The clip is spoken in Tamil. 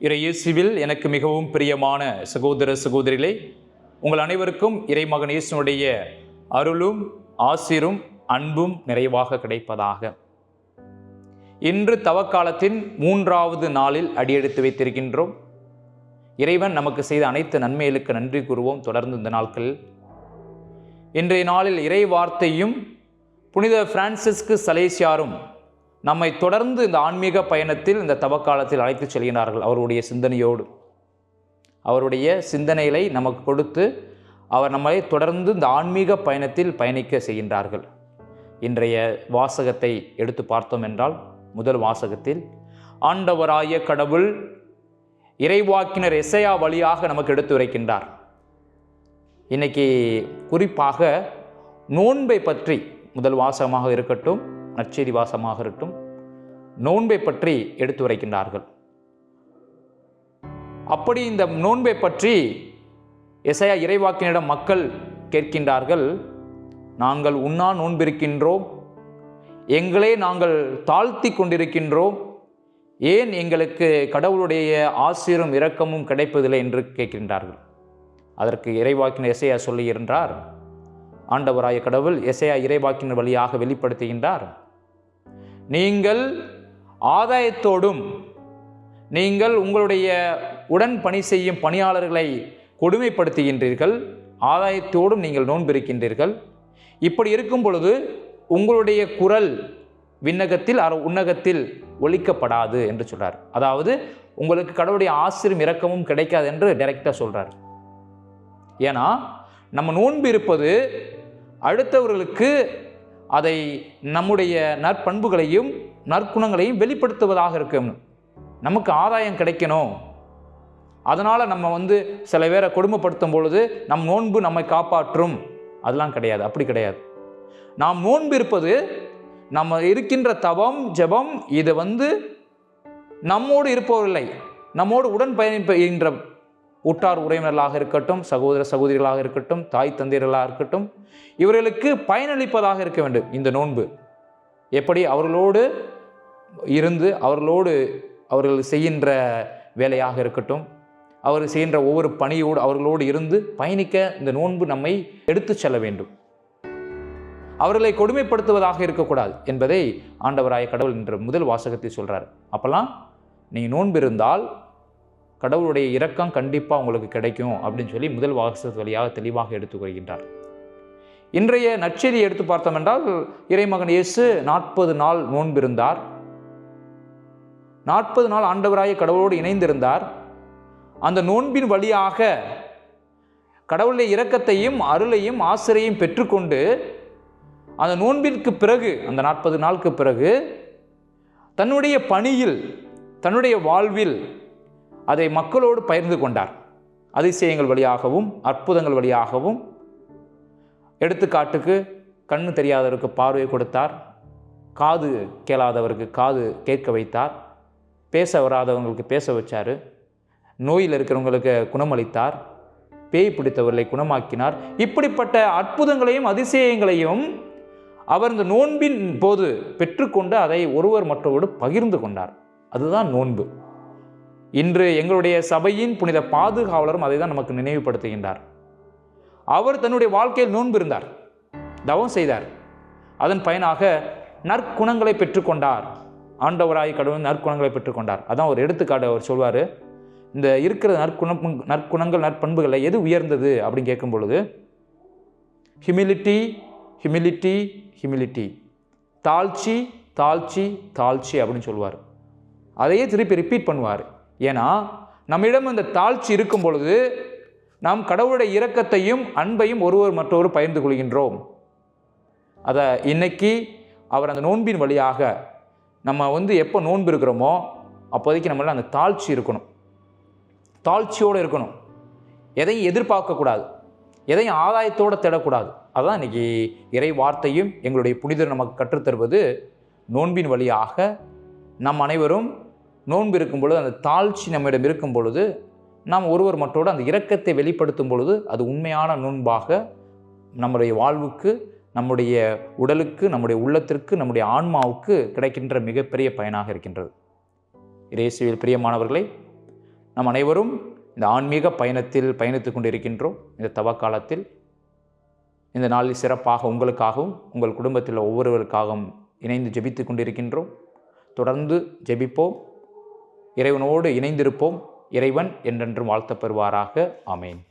இயேசுவில் எனக்கு மிகவும் பிரியமான சகோதர சகோதரிகளே, உங்கள் அனைவருக்கும் இறைமகன் இயேசுனுடைய அருளும் ஆசீரும் அன்பும் நிறைவாக கிடைப்பதாக. இன்று தவக்காலத்தின் 3வது நாளில் அடியெடுத்து வைத்திருக்கின்றோம். இறைவன் நமக்கு செய்த அனைத்து நன்மைகளுக்கு நன்றி கூறுவோம். தொடர்ந்து இந்த நாட்களில் இன்றைய நாளில் இறை வார்த்தையும் புனித பிரான்சிஸ்கு சலேசியாரும் நம்மை தொடர்ந்து இந்த ஆன்மீக பயணத்தில் இந்த தவக்காலத்தில் அழைத்து செல்கிறார்கள். அவருடைய சிந்தனையோடு, அவருடைய சிந்தனைகளை நமக்கு கொடுத்து அவர் நம்மை தொடர்ந்து இந்த ஆன்மீக பயணத்தில் பயணிக்க செய்கின்றார்கள். இன்றைய வாசகத்தை எடுத்து பார்த்தோம் என்றால், முதல் வாசகத்தில் ஆண்டவராய கடவுள் இறைவாக்கினர் எசையா வழியாக நமக்கு எடுத்து உரைக்கின்றார். இன்னைக்கு குறிப்பாக நோன்பை பற்றி முதல் வாசகமாக இருக்கட்டும், நற்செய்தி வாசகமாக இருக்கட்டும், நோன்பை பற்றி எடுத்து உரைக்கின்றார்கள். அப்படி இந்த நோன்பை பற்றி எசையா இறைவாக்கினரிடம் மக்கள் கேட்கின்றார்கள். நாங்கள் உண்ணா நோன்பிருக்கின்றோம், எங்களே நாங்கள் தாழ்த்தி கொண்டிருக்கின்றோம், ஏன் எங்களுக்கு கடவுளுடைய ஆசீரும் இரக்கமும் கிடைப்பதில்லை என்று கேட்கின்றார்கள். அதற்கு இறைவாக்கினர் எசையா சொல்லுகின்றார். ஆண்டவராய கடவுள் எசையா இறைவாக்கினர் வழியாக வெளிப்படுத்துகின்றார். நீங்கள் ஆதாயத்தோடும், நீங்கள் உங்களுடைய உடன் பணி செய்யும் பணியாளர்களை கொடுமைப்படுத்துகின்றீர்கள், ஆதாயத்தோடும் நீங்கள் நோன்பிருக்கின்றீர்கள். இப்படி இருக்கும் பொழுது உங்களுடைய குரல் விண்ணகத்தில் உன்னகத்தில் ஒலிக்கப்படாது என்று சொல்றார். அதாவது உங்களுக்கு கடவுளுடைய ஆசீரும் இரக்கமும் கிடைக்காது என்று டைரக்டாக சொல்றார். ஏன்னா நம்ம நோன்பு இருப்பது அடுத்தவர்களுக்கு அதை நம்முடைய நற்பண்புகளையும் நற்குணங்களையும் வெளிப்படுத்துவதாக இருக்கும். நமக்கு ஆதாயம் கிடைக்கணும், அதனால் நம்ம சில பேரை கொடுமைப்படுத்தும் பொழுது நம் நோன்பு நம்மை காப்பாற்றும், அதெல்லாம் கிடையாது. அப்படி கிடையாது. நாம் நோன்பு இருப்பது நம்ம இருக்கின்ற தவம் ஜெபம் இது நம்மோடு இருப்பவர்களை, நம்மோடு உடன் பயணிக்கின்ற உற்றார் உறவினர்களாக இருக்கட்டும், சகோதர சகோதரிகளாக இருக்கட்டும், தாய் தந்தையர்களாக இருக்கட்டும், இவர்களுக்கு பயனளிப்பதாக இருக்க வேண்டும். இந்த நோன்பு எப்படி அவர்களோடு இருந்து அவர்கள் செய்கின்ற வேலையாக இருக்கட்டும், அவர்கள் செய்கின்ற ஒவ்வொரு பணியோடு அவர்களோடு இருந்து பயணிக்க இந்த நோன்பு நம்மை எடுத்து செல்ல வேண்டும். அவர்களை கொடுமைப்படுத்துவதாக இருக்கக்கூடாது என்பதை ஆண்டவராய கடவுள் என்ற முதல் வாசகத்தை சொல்றார். அப்பெல்லாம் நீங்கள் நோன்பு இருந்தால் கடவுளுடைய இரக்கம் கண்டிப்பாக உங்களுக்கு கிடைக்கும் அப்படின்னு சொல்லி முதல் வாசகத்து வழியாக தெளிவாக எடுத்துக்கொள்கின்றார். இன்றைய நற்செய்தியை எடுத்து பார்த்தோம் என்றால், இறைமகன் இயேசு 40 நாள் நோன்பிருந்தார். 40 நாள் ஆண்டவராய கடவுளோடு இணைந்திருந்தார். அந்த நோன்பின் வழியாக கடவுளுடைய இரக்கத்தையும் அருளையும் ஆசிரியையும் பெற்றுக்கொண்டு அந்த நோன்பிற்கு பிறகு, அந்த 40 நாளுக்கு பிறகு தன்னுடைய பணியில், தன்னுடைய வாழ்வில் அதை மக்களோடு பகிர்ந்து கொண்டார். அதிசயங்கள் வழியாகவும் அற்புதங்கள் வழியாகவும். எடுத்துக்காட்டுக்கு கண்ணு தெரியாதவருக்கு பார்வையை கொடுத்தார், காது கேளாதவருக்கு காது கேட்க வைத்தார், பேச வராதவங்களுக்கு பேச வச்சார், நோயில் இருக்கிறவங்களுக்கு குணமளித்தார், பேய் பிடித்தவர்களை குணமாக்கினார். இப்படிப்பட்ட அற்புதங்களையும் அதிசயங்களையும் அவர் இந்த நோன்பின் போது பெற்றுக்கொண்டு அதை ஒருவர் மற்றவரோடு பகிர்ந்து கொண்டார். அதுதான் நோன்பு. இன்று எங்களுடைய சபையின் புனித பாதுகாவலரும் அதை தான் நமக்கு நினைவுபடுத்துகின்றார். அவர் தன்னுடைய வாழ்க்கையில் நோன்பு இருந்தார், தவம் செய்தார், அதன் பயனாக நற்குணங்களை பெற்றுக்கொண்டார். ஆண்டவராய் கடவுள் நற்குணங்களை பெற்றுக்கொண்டார். அதான் ஒரு எடுத்துக்காட்டு அவர் சொல்வார். இந்த இருக்கிற நற்குணங்கள் நற்பண்புகளை எது உயர்ந்தது அப்படின்னு கேட்கும் பொழுது, ஹியூமிலிட்டி ஹியூமிலிட்டி ஹியூமிலிட்டி, தாழ்ச்சி தாழ்ச்சி தாழ்ச்சி அப்படின்னு சொல்லுவார். அதையே திருப்பி ரிப்பீட் பண்ணுவார். ஏன்னா நம்மிடம் இந்த தாழ்ச்சி இருக்கும் பொழுது நாம் கடவுளுடைய இரக்கத்தையும் அன்பையும் ஒருவர் மற்றொரு பகிர்ந்து கொள்கின்றோம். அதை இன்னைக்கு அவர் அந்த நோன்பின் வழியாக நம்ம எப்போ நோன்பு இருக்கிறோமோ அப்போதைக்கு நம்மளால் அந்த தாழ்ச்சி இருக்கணும், தாழ்ச்சியோடு இருக்கணும். எதையும் எதிர்பார்க்கக்கூடாது, எதையும் ஆதாயத்தோடு தேடக்கூடாது. அதுதான் இன்னைக்கு இறை வார்த்தையும் எங்களுடைய புனிதர் நமக்கு கற்றுத்தருவது. நோன்பின் வழியாக நம் அனைவரும் நோன்பு இருக்கும் பொழுது, அந்த தாழ்ச்சி நம்மிடம் இருக்கும் பொழுது, நாம் ஒருவர் மற்றோடு அந்த இரக்கத்தை வெளிப்படுத்தும் பொழுது அது உண்மையான நோன்பாக நம்முடைய வாழ்வுக்கு, நம்முடைய உடலுக்கு, நம்முடைய உள்ளத்திற்கு, நம்முடைய ஆன்மாவுக்கு கிடைக்கின்ற மிகப்பெரிய பயனாக இருக்கின்றது. இயேசுவில் பிரியமானவர்களே, நாம் அனைவரும் இந்த ஆன்மீக பயணத்தில் பயணித்து கொண்டிருக்கின்றோம். இந்த தவக்காலத்தில் இந்த நாளில் சிறப்பாக உங்களுக்காகவும் உங்கள் குடும்பத்தில் ஒவ்வொருவருக்காகவும் இணைந்து ஜெபித்து கொண்டிருக்கின்றோம். தொடர்ந்து ஜெபிப்போம், இறைவனோடு இணைந்திருப்போம். இறைவன் என்றென்றும் வாழ்த்தப் பெறுவாராக. ஆமேன்.